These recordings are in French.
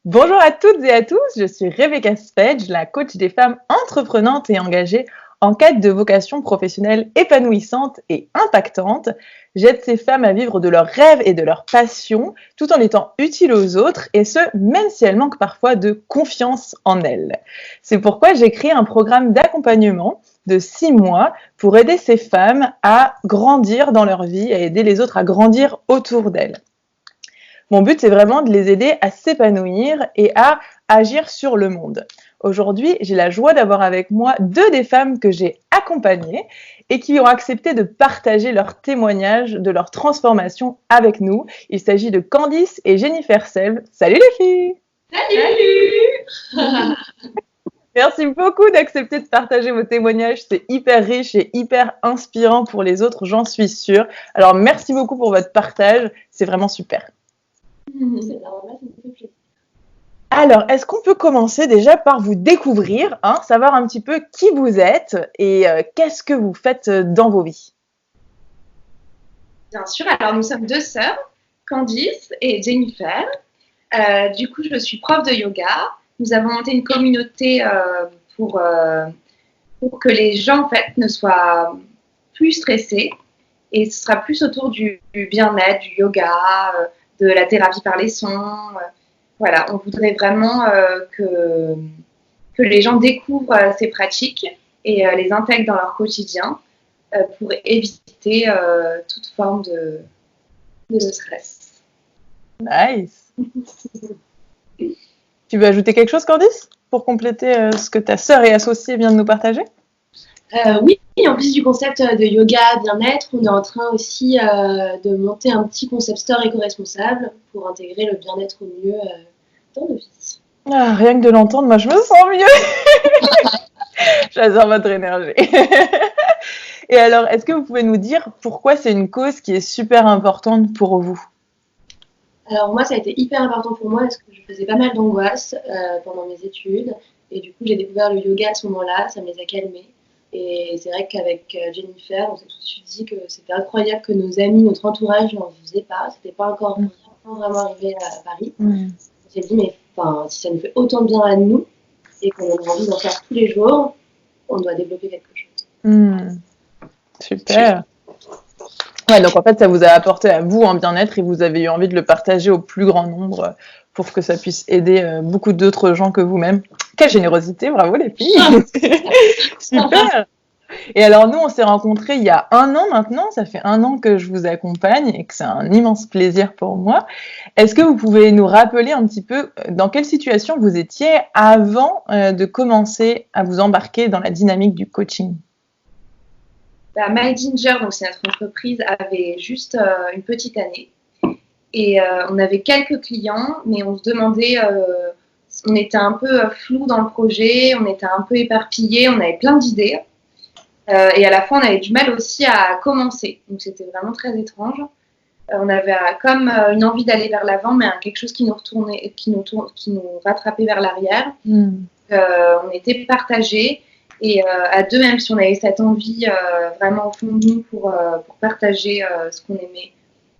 Bonjour à toutes et à tous, je suis Rebecca Spedge, la coach des femmes entreprenantes et engagées en quête de vocation professionnelle épanouissante et impactante. J'aide ces femmes à vivre de leurs rêves et de leurs passions tout en étant utiles aux autres et ce, même si elles manquent parfois de confiance en elles. C'est pourquoi j'ai créé un programme d'accompagnement de 6 mois pour aider ces femmes à grandir dans leur vie, à aider les autres à grandir autour d'elles. Mon but, c'est vraiment de les aider à s'épanouir et à agir sur le monde. Aujourd'hui, j'ai la joie d'avoir avec moi 2 des femmes que j'ai accompagnées et qui ont accepté de partager leur témoignage de leur transformation avec nous. Il s'agit de Candice et Jennifer Selve. Salut les filles! Salut! Merci beaucoup d'accepter de partager vos témoignages. C'est hyper riche et hyper inspirant pour les autres, j'en suis sûre. Alors, merci beaucoup pour votre partage. C'est vraiment super. Alors, est-ce qu'on peut commencer déjà par vous découvrir, savoir un petit peu qui vous êtes et qu'est-ce que vous faites dans vos vies? Bien sûr, alors nous sommes 2 sœurs, Candice et Jennifer. Du coup, je suis prof de yoga. Nous avons monté une communauté pour que les gens en fait ne soient plus stressés. Et ce sera plus autour du bien-être, du yoga, de la thérapie par les sons. Voilà, on voudrait vraiment que les gens découvrent ces pratiques et les intègrent dans leur quotidien pour éviter toute forme de stress. Nice. Tu veux ajouter quelque chose, Candice, pour compléter ce que ta sœur et associée vient de nous partager? Oui, en plus du concept de yoga bien-être, on est en train aussi de monter un petit concept store éco-responsable pour intégrer le bien-être au mieux dans nos vies. Ah, rien que de l'entendre, moi je me sens mieux. J'adore votre énergie. Et alors, est-ce que vous pouvez nous dire pourquoi c'est une cause qui est super importante pour vous? Alors moi, ça a été hyper important pour moi parce que je faisais pas mal d'angoisse pendant mes études. Et du coup, j'ai découvert le yoga à ce moment-là, ça me les a calmés. Et c'est vrai qu'avec Jennifer, on s'est tout de suite dit que c'était incroyable que nos amis, notre entourage n'en faisaient pas. C'était pas encore vraiment arrivé à Paris. On s'est dit, mais si ça nous fait autant de bien à nous et qu'on a envie d'en faire tous les jours, on doit développer quelque chose. Super. Ouais, donc en fait, ça vous a apporté à vous un bien-être et vous avez eu envie de le partager au plus grand nombre pour que ça puisse aider beaucoup d'autres gens que vous-même. Quelle générosité, bravo les filles. Super. Et alors nous, on s'est rencontrés il y a 1 an maintenant, ça fait 1 an que je vous accompagne et que c'est un immense plaisir pour moi. Est-ce que vous pouvez nous rappeler un petit peu dans quelle situation vous étiez avant de commencer à vous embarquer dans la dynamique du coaching? My Ginger, donc c'est notre entreprise, avait juste une petite année. Et on avait quelques clients, mais on se demandait, on était un peu flou dans le projet, on était un peu éparpillés, on avait plein d'idées. Et à la fois, on avait du mal aussi à commencer. Donc, c'était vraiment très étrange. On avait comme une envie d'aller vers l'avant, mais quelque chose qui nous retournait, qui nous rattrapait vers l'arrière. On était partagés. Et à deux, même si on avait cette envie vraiment au fond de nous pour partager ce qu'on aimait,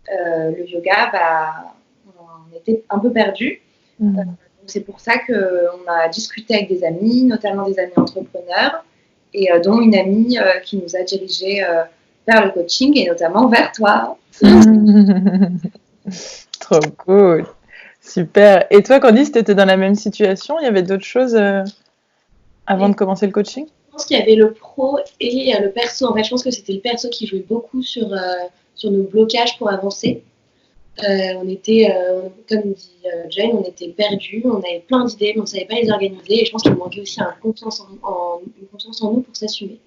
le yoga, on était un peu perdus. Donc c'est pour ça qu'on a discuté avec des amis, notamment des amis entrepreneurs, et dont une amie qui nous a dirigés vers le coaching, et notamment vers toi. Trop cool. Super. Et toi, Candice, tu étais dans la même situation? Il y avait d'autres choses avant de commencer le coaching? Je pense qu'il y avait le pro et le perso. En fait, je pense que c'était le perso qui jouait beaucoup sur nos blocages pour avancer. On était, comme dit Jane, on était perdus, on avait plein d'idées, mais on ne savait pas les organiser. Et je pense qu'il manquait aussi une confiance en nous pour s'assumer.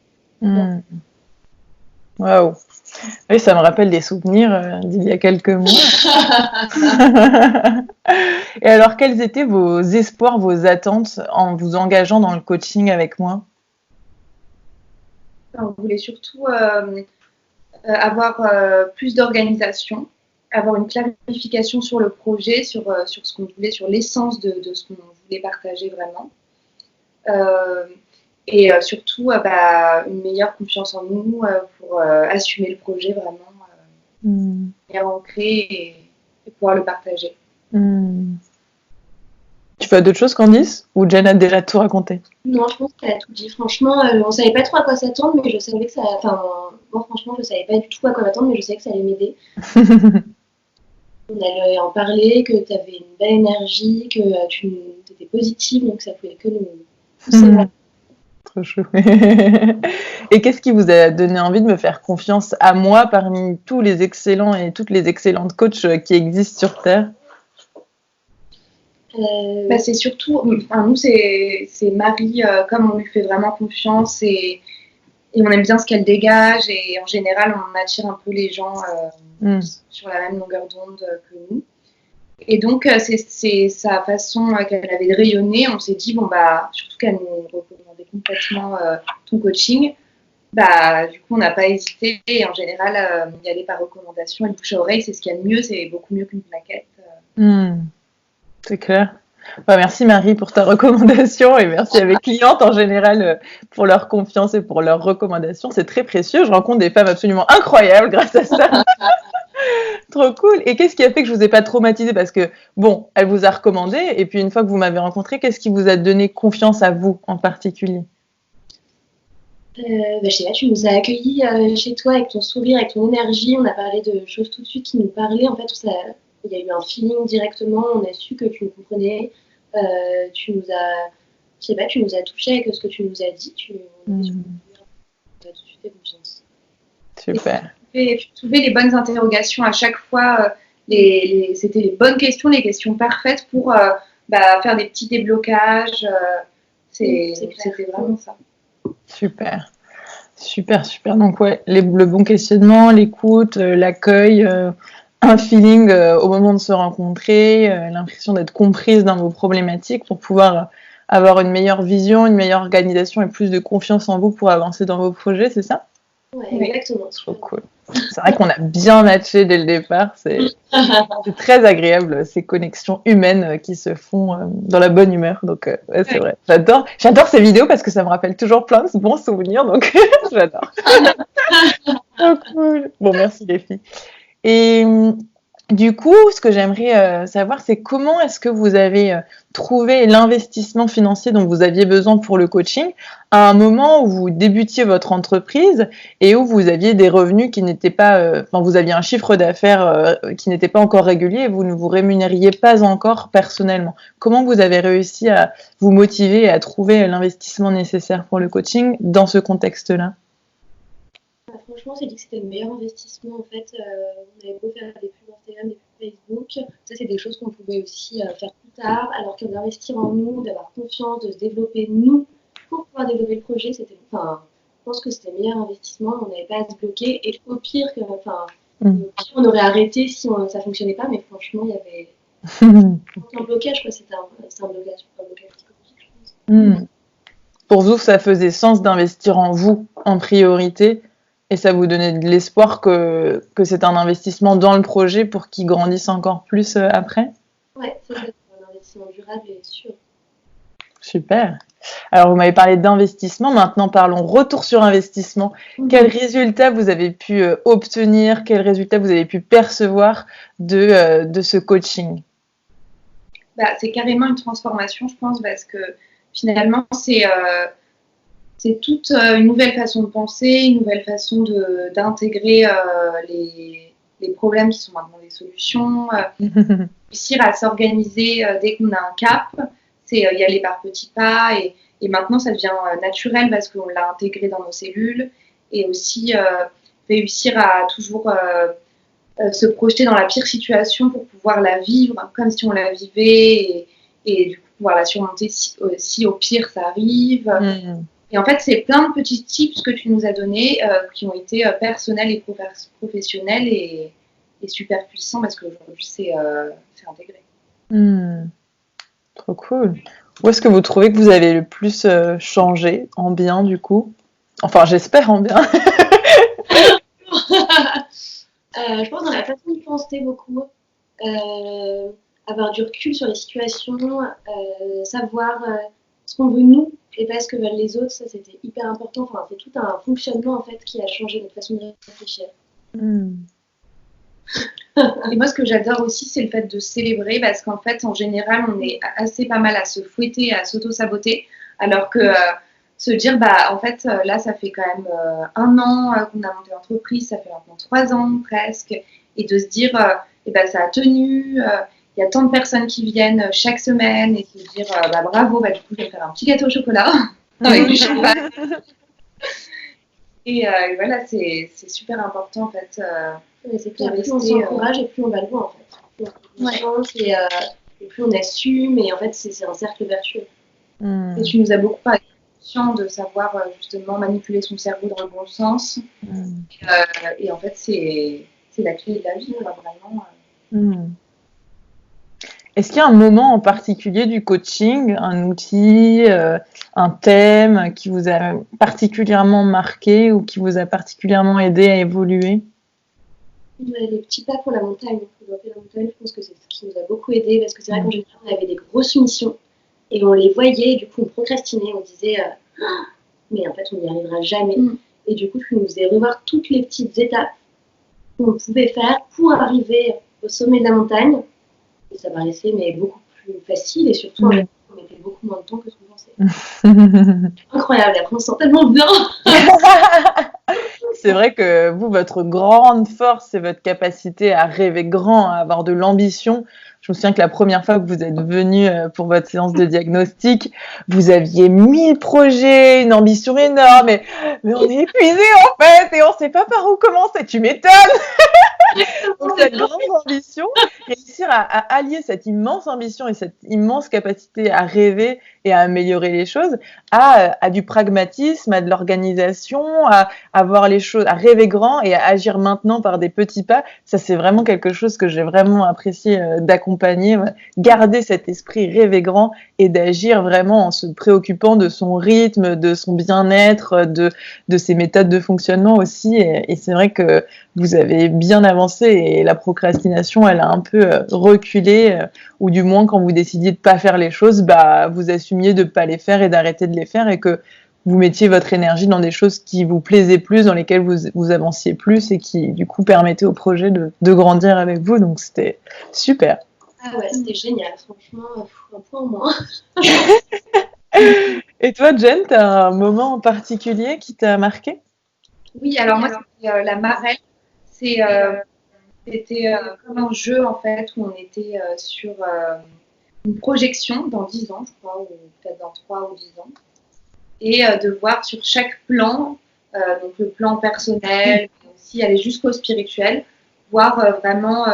Waouh. Oui, ça me rappelle des souvenirs d'il y a quelques mois. Et alors, quels étaient vos espoirs, vos attentes en vous engageant dans le coaching avec moi? On voulait surtout avoir plus d'organisation, avoir une clarification sur le projet, sur ce qu'on voulait, sur l'essence de ce qu'on voulait partager vraiment. Et surtout une meilleure confiance en nous pour assumer le projet vraiment, bien ancré et pouvoir le partager. participer à d'autres choses, Candice? Ou Jen a déjà tout raconté? Non, je pense qu'elle a tout dit. Franchement, on savait pas trop à quoi s'attendre, mais je savais que ça. Enfin, moi, franchement, je savais pas du tout à quoi m'attendre, mais je savais que ça allait m'aider. On allait en parler, que tu avais une belle énergie, que tu étais positive, donc ça pouvait que nous pousser vers. Trop chou. Et qu'est-ce qui vous a donné envie de me faire confiance à moi parmi tous les excellents et toutes les excellentes coachs qui existent sur Terre? C'est surtout, nous, c'est Marie, comme on lui fait vraiment confiance et on aime bien ce qu'elle dégage et en général, on attire un peu les gens sur la même longueur d'onde que nous. Et donc, c'est sa façon qu'elle avait de rayonner. On s'est dit, surtout qu'elle nous recommandait complètement ton coaching, du coup, on n'a pas hésité. Et en général, y aller par recommandation et bouche à oreille, c'est ce qu'il y a de mieux. C'est beaucoup mieux qu'une plaquette. C'est clair. Merci Marie pour ta recommandation et merci à mes clientes en général pour leur confiance et pour leurs recommandations. C'est très précieux. Je rencontre des femmes absolument incroyables grâce à ça. Trop cool. Et qu'est-ce qui a fait que je vous ai pas traumatisée? Parce que, bon, elle vous a recommandé et puis une fois que vous m'avez rencontrée, qu'est-ce qui vous a donné confiance à vous en particulier? Je sais pas, tu nous as accueillis chez toi avec ton sourire, avec ton énergie. On a parlé de choses tout de suite qui nous parlaient. En fait, il y a eu un feeling directement. On a su que tu nous comprenais. Tu nous as touché avec ce que tu nous as dit. Tu as tout de suite fait confiance. Super. Tu trouvais les bonnes interrogations à chaque fois. C'était les bonnes questions, les questions parfaites pour faire des petits déblocages. C'était vraiment ça. Super. Super, super. Donc ouais, le bon questionnement, l'écoute, l'accueil, un feeling au moment de se rencontrer, l'impression d'être comprise dans vos problématiques pour pouvoir avoir une meilleure vision, une meilleure organisation et plus de confiance en vous pour avancer dans vos projets, c'est ça? Ouais, exactement. Trop cool. C'est vrai qu'on a bien matché dès le départ. C'est très agréable, ces connexions humaines qui se font dans la bonne humeur. Donc, c'est vrai. J'adore ces vidéos parce que ça me rappelle toujours plein de bons souvenirs. Donc, j'adore. Trop cool. Bon, merci les filles. Et du coup, ce que j'aimerais savoir, c'est comment est-ce que vous avez trouvé l'investissement financier dont vous aviez besoin pour le coaching à un moment où vous débutiez votre entreprise et où vous aviez des revenus qui n'étaient pas, vous aviez un chiffre d'affaires qui n'était pas encore régulier et vous ne vous rémunériez pas encore personnellement. Comment vous avez réussi à vous motiver et à trouver l'investissement nécessaire pour le coaching dans ce contexte-là? Franchement, c'est dit que c'était le meilleur investissement. En fait, on avait beau faire des pubs Instagram, des pubs Facebook. Ça, c'est des choses qu'on pouvait aussi faire plus tard. Alors que d'investir en nous, d'avoir confiance, de se développer nous pour pouvoir développer le projet, je pense que c'était le meilleur investissement. On n'avait pas à se bloquer. Et au pire, on aurait arrêté si ça ne fonctionnait pas. Mais franchement, il y avait aucun blocage. C'est un blocage psychologique, je pense. Pour vous, ça faisait sens d'investir en vous en priorité et ça vous donnait de l'espoir que c'est un investissement dans le projet pour qu'il grandisse encore plus après? Ouais, c'est un investissement durable et sûr. Super. Alors, vous m'avez parlé d'investissement. Maintenant, parlons retour sur investissement. Quels résultats vous avez pu obtenir? Quels résultats vous avez pu percevoir de ce coaching? C'est carrément une transformation, je pense, parce que finalement, c'est toute une nouvelle façon de penser, une nouvelle façon d'intégrer les problèmes qui sont maintenant des solutions, réussir à s'organiser dès qu'on a un cap, c'est y aller par petits pas et maintenant ça devient naturel parce qu'on l'a intégré dans nos cellules et aussi réussir à toujours se projeter dans la pire situation pour pouvoir la vivre comme si on la vivait et du coup pouvoir la surmonter si au pire ça arrive. Et en fait, c'est plein de petits tips que tu nous as donnés qui ont été personnels et professionnels et super puissants parce qu'aujourd'hui, c'est intégré. Trop cool. Où est-ce que vous trouvez que vous avez le plus changé en bien, du coup? Enfin, j'espère en bien. Je pense dans la façon de penser beaucoup. Avoir du recul sur les situations, savoir ce qu'on veut nous et pas ce que veulent les autres, ça c'était hyper important. Enfin, c'est tout un fonctionnement en fait qui a changé notre façon de réfléchir. Et moi, ce que j'adore aussi, c'est le fait de célébrer parce qu'en fait, en général, on est assez pas mal à se fouetter, à s'auto-saboter, alors que se dire, bah, en fait, là, ça fait quand même 1 an qu'on a monté l'entreprise, ça fait maintenant 3 ans presque, et de se dire, eh ben, ça a tenu, il y a tant de personnes qui viennent chaque semaine, et se dire, bah, bravo, bah, du coup, je vais faire un petit gâteau au chocolat avec du champagne. Et voilà, c'est super important, en fait. Mais c'est clair, plus on s'encourage et plus on va le voir en fait. Plus on change et plus on assume et en fait c'est un cercle vertueux. Et tu nous as beaucoup parlé de savoir justement manipuler son cerveau dans le bon sens. Et en fait c'est la clé de la vie, vraiment. Est-ce qu'il y a un moment en particulier du coaching, un outil, un thème qui vous a particulièrement marqué ou qui vous a particulièrement aidé à évoluer? Les petits pas pour la montagne, pour grimper la montagne, je pense que c'est ce qui nous a beaucoup aidé parce que c'est vrai qu'en général on avait des grosses missions et on les voyait et du coup on procrastinait, on disait mais en fait on n'y arrivera jamais. Et du coup je nous faisais revoir toutes les petites étapes qu'on pouvait faire pour arriver au sommet de la montagne et ça paraissait mais beaucoup plus facile et surtout on mettait beaucoup moins de temps que ce qu'on pensait. Incroyable, et après on se sent tellement bien. C'est vrai que vous, votre grande force, c'est votre capacité à rêver grand, à avoir de l'ambition. Je me souviens que la première fois que vous êtes venu pour votre séance de diagnostic, vous aviez 1000 projets, une ambition énorme, mais on est épuisé en fait et on ne sait pas par où commencer. Tu m'étonnes. Donc cette grande ambition, réussir à allier cette immense ambition et cette immense capacité à rêver et à améliorer les choses à du pragmatisme, à de l'organisation, à voir les choses, à rêver grand et à agir maintenant par des petits pas. Ça, c'est vraiment quelque chose que j'ai vraiment apprécié d'accompagner. Garder cet esprit rêver grand et d'agir vraiment en se préoccupant de son rythme, de son bien-être, de ses méthodes de fonctionnement aussi. Et c'est vrai que vous avez bien avancé et la procrastination, elle a un peu reculé, ou du moins quand vous décidiez de pas faire les choses, bah vous assumiez de pas les faire et d'arrêter de les faire et que vous mettiez votre énergie dans des choses qui vous plaisaient plus, dans lesquelles vous avanciez plus et qui du coup permettaient au projet de grandir avec vous. Donc c'était super. Ah ouais, c'était génial, franchement, un point en moins. Et toi, Jen, tu as un moment en particulier qui t'a marqué? Oui, alors moi, c'était la marelle. C'était comme un jeu, en fait, où on était sur une projection dans 10 ans, je crois, ou peut-être dans 3 ou 10 ans. Et de voir sur chaque plan, donc le plan personnel, mais aussi aller jusqu'au spirituel, voir vraiment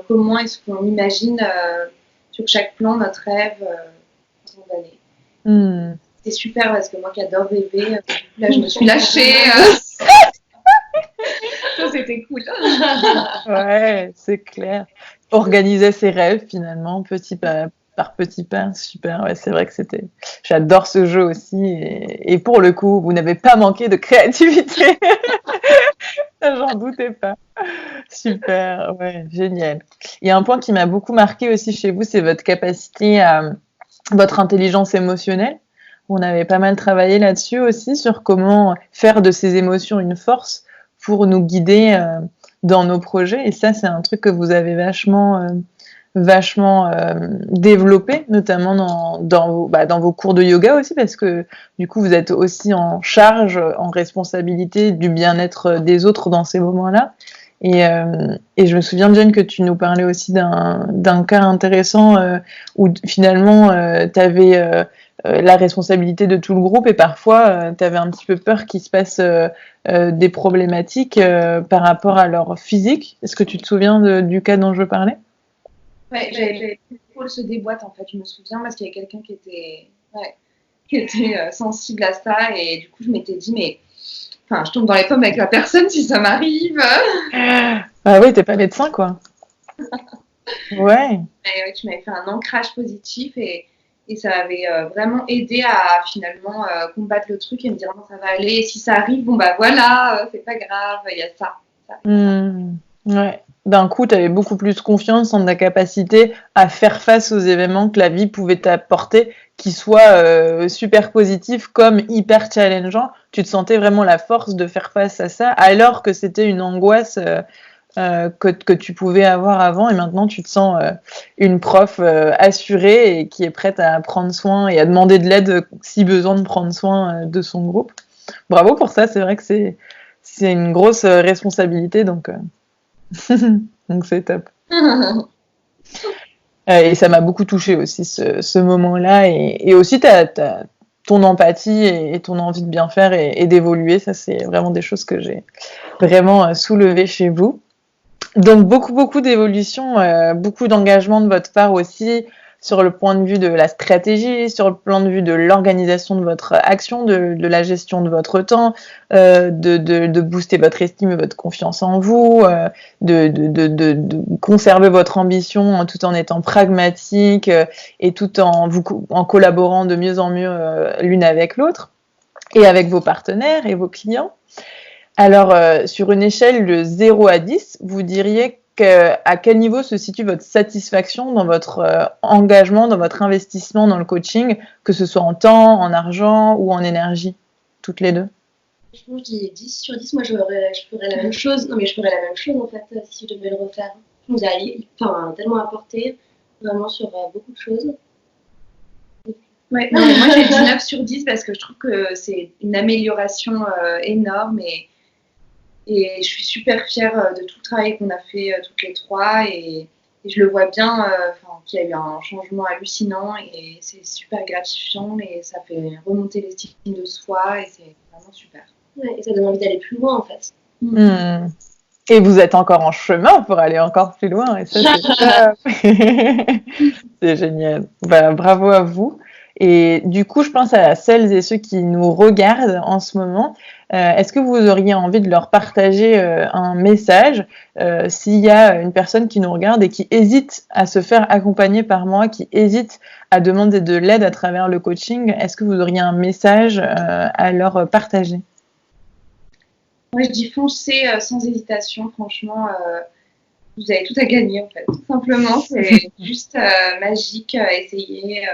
comment est-ce qu'on imagine sur chaque plan notre rêve instantané. C'est super parce que moi qui adore rêver, là je me suis lâchée. Ça, c'était cool. Ouais, c'est clair. Organiser ses rêves finalement, petit pas par petit pas, super. Ouais, c'est vrai que j'adore ce jeu aussi. Et pour le coup, vous n'avez pas manqué de créativité. J'en doutais pas. Super, ouais, génial. Il y a un point qui m'a beaucoup marqué aussi chez vous, c'est votre capacité votre intelligence émotionnelle. On avait pas mal travaillé là-dessus aussi, sur comment faire de ces émotions une force pour nous guider dans nos projets. Et ça, c'est un truc que vous avez vachement développé, notamment dans vos cours de yoga aussi, parce que du coup, vous êtes aussi en charge, en responsabilité du bien-être des autres dans ces moments-là. Et je me souviens, Jen, que tu nous parlais aussi d'un cas intéressant où finalement, tu avais la responsabilité de tout le groupe et parfois, tu avais un petit peu peur qu'il se passe des problématiques par rapport à leur physique. Est-ce que tu te souviens du cas dont je parlais? Ouais, j'avais l'épaule se déboîte en fait, je me souviens, parce qu'il y a quelqu'un qui était sensible à ça et du coup je m'étais dit mais je tombe dans les pommes avec la personne si ça m'arrive. Ah oui, t'es pas médecin quoi. Ouais. Et tu m'avais fait un ancrage positif et ça m'avait vraiment aidé à finalement combattre le truc et me dire non ça va aller, et si ça arrive, bon bah voilà, c'est pas grave, il y a ça. Ouais. D'un coup, tu avais beaucoup plus confiance en ta capacité à faire face aux événements que la vie pouvait t'apporter, qui soient super positifs comme hyper challengeants. Tu te sentais vraiment la force de faire face à ça, alors que c'était une angoisse que tu pouvais avoir avant et maintenant tu te sens une prof assurée et qui est prête à prendre soin et à demander de l'aide si besoin de prendre soin de son groupe. Bravo pour ça, c'est vrai que c'est une grosse responsabilité, donc donc c'est top. Et ça m'a beaucoup touchée aussi ce moment-là et aussi ton empathie et ton envie de bien faire et d'évoluer, ça c'est vraiment des choses que j'ai vraiment soulevées chez vous. Donc beaucoup d'évolution, beaucoup d'engagement de votre part aussi sur le point de vue de la stratégie, sur le plan de vue de l'organisation de votre action, de la gestion de votre temps, de booster votre estime et votre confiance en vous, de conserver votre ambition tout en étant pragmatique et tout en collaborant de mieux en mieux l'une avec l'autre et avec vos partenaires et vos clients. Alors, sur une échelle de 0 à 10, vous diriez à quel niveau se situe votre satisfaction dans votre engagement, dans votre investissement dans le coaching, que ce soit en temps, en argent ou en énergie, toutes les deux? Franchement, je dis 10 sur 10. Moi, je ferais la même chose. Non, mais je ferais la même chose, en fait, si je devais le refaire. Je nous a tellement apporté, vraiment, sur beaucoup de choses. Ouais, non, mais moi, j'ai 19 sur 10 parce que je trouve que c'est une amélioration énorme et je suis super fière de tout le travail qu'on a fait toutes les trois et je le vois bien qu'il y a eu un changement hallucinant et c'est super gratifiant et ça fait remonter l'estime de soi et c'est vraiment super. Ouais, et ça donne envie d'aller plus loin en fait. Et vous êtes encore en chemin pour aller encore plus loin et ça c'est génial. Bah, bravo à vous. Et du coup, je pense à celles et ceux qui nous regardent en ce moment. Est-ce que vous auriez envie de leur partager un message s'il y a une personne qui nous regarde et qui hésite à se faire accompagner par moi, qui hésite à demander de l'aide à travers le coaching? Est-ce que vous auriez un message à leur partager? Moi, je dis foncez sans hésitation. Franchement, vous avez tout à gagner en fait. Tout simplement, c'est juste magique. Essayez.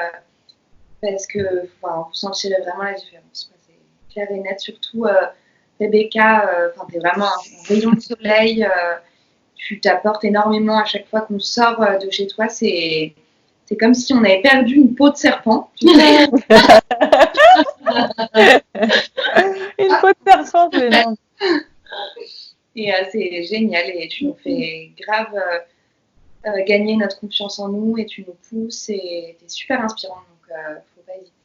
Parce que vous sentirez vraiment la différence. C'est clair et net, surtout Rebecca, tu es vraiment un rayon de soleil, tu t'apportes énormément à chaque fois qu'on sort de chez toi, c'est comme si on avait perdu une peau de serpent. Tu sais. Une peau de serpent, c'est énorme. Et c'est génial et tu nous fais grave gagner notre confiance en nous et tu nous pousses et tu es super inspirante, donc faut pas hésiter.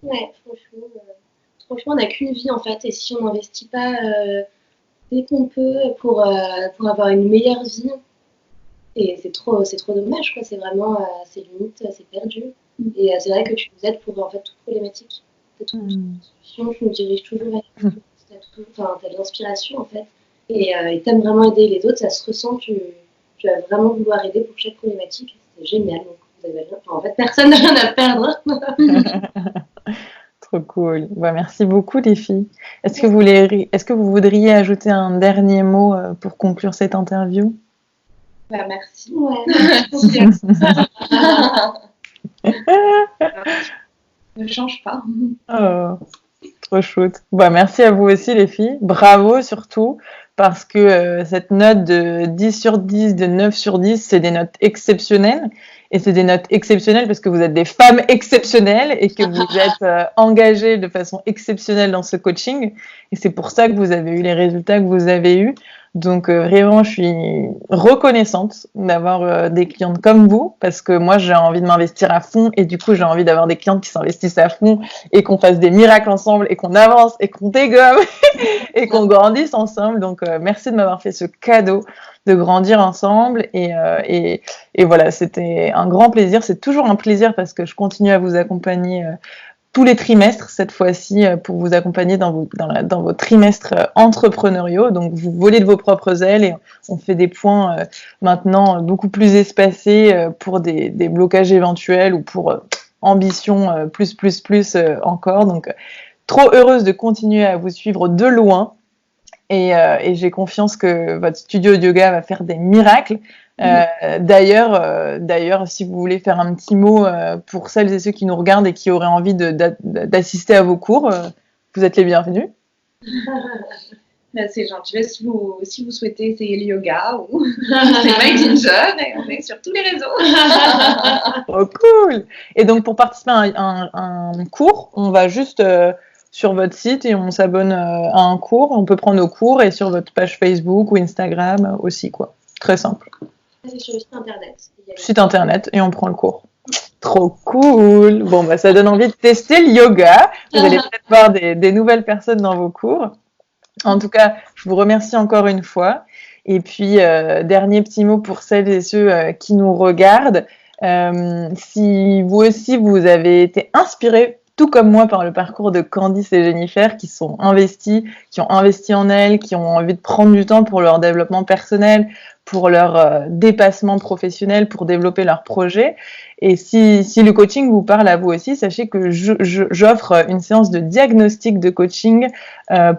Ouais, franchement, on n'a qu'une vie en fait, et si on n'investit pas dès qu'on peut pour avoir une meilleure vie, et c'est trop dommage, quoi. C'est vraiment, c'est limite, c'est perdu. Et c'est vrai que tu nous aides pour en fait toute problématique. Tu nous diriges toujours vers t'as de l'inspiration en fait, et t'aimes vraiment aider les autres, ça se ressent. Tu vas vraiment vouloir aider pour chaque problématique. C'est génial. Donc, en fait, personne n'a rien à perdre. Trop cool. Bah, merci beaucoup les filles. Est-ce que vous voudriez ajouter un dernier mot pour conclure cette interview? Bah, merci. Ouais. Ne change pas. Oh, trop chouette. Bah, merci à vous aussi les filles. Bravo surtout parce que cette note de 10 sur 10, de 9 sur 10, c'est des notes exceptionnelles. Et c'est des notes exceptionnelles parce que vous êtes des femmes exceptionnelles et que vous êtes engagées de façon exceptionnelle dans ce coaching. Et c'est pour ça que vous avez eu les résultats que vous avez eus. Donc vraiment, je suis reconnaissante d'avoir des clientes comme vous parce que moi, j'ai envie de m'investir à fond et du coup, j'ai envie d'avoir des clientes qui s'investissent à fond et qu'on fasse des miracles ensemble et qu'on avance et qu'on dégomme et qu'on grandisse ensemble. Donc, merci de m'avoir fait ce cadeau de grandir ensemble et voilà, c'était un grand plaisir. C'est toujours un plaisir parce que je continue à vous accompagner tous les trimestres cette fois-ci pour vous accompagner dans vos trimestres entrepreneuriaux. Donc, vous volez de vos propres ailes et on fait des points maintenant beaucoup plus espacés pour des blocages éventuels ou pour ambition plus encore. Donc, trop heureuse de continuer à vous suivre de loin. Et j'ai confiance que votre studio de yoga va faire des miracles. D'ailleurs, si vous voulez faire un petit mot pour celles et ceux qui nous regardent et qui auraient envie d'assister à vos cours, vous êtes les bienvenus. Bah, c'est gentil. Si vous souhaitez essayer le yoga, ou c'est My Ginger et on est sur tous les réseaux. Oh, cool! Et donc, pour participer à un cours, on va juste sur votre site et on s'abonne à un cours. On peut prendre nos cours et sur votre page Facebook ou Instagram aussi, quoi. Très simple. C'est sur le site internet. Site internet et on prend le cours. Trop cool! Bon, bah, ça donne envie de tester le yoga. Vous allez peut-être voir des nouvelles personnes dans vos cours. En tout cas, je vous remercie encore une fois. Et puis, dernier petit mot pour celles et ceux qui nous regardent. Si vous aussi, vous avez été inspirés, tout comme moi, par le parcours de Candice et Jennifer, qui ont investi en elles, qui ont envie de prendre du temps pour leur développement personnel, pour leur dépassement professionnel, pour développer leur projet. Et si le coaching vous parle à vous aussi, sachez que j'offre une séance de diagnostic de coaching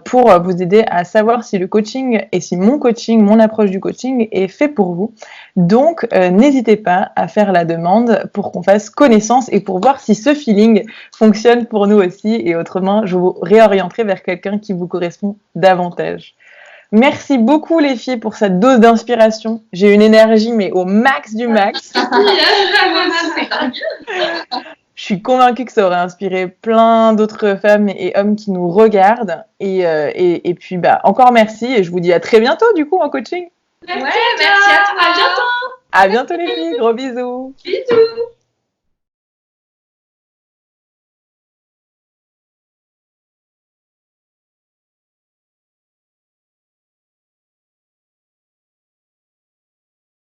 pour vous aider à savoir si le coaching et si mon approche du coaching est fait pour vous. Donc, n'hésitez pas à faire la demande pour qu'on fasse connaissance et pour voir si ce feeling fonctionne pour nous aussi. Et autrement, je vous réorienterai vers quelqu'un qui vous correspond davantage. Merci beaucoup les filles pour cette dose d'inspiration. J'ai une énergie mais au max du max. Je suis convaincue que ça aurait inspiré plein d'autres femmes et hommes qui nous regardent. Et puis encore merci et je vous dis à très bientôt du coup en coaching. Ouais, merci à toi. À bientôt. À bientôt les filles, gros bisous. Bisous.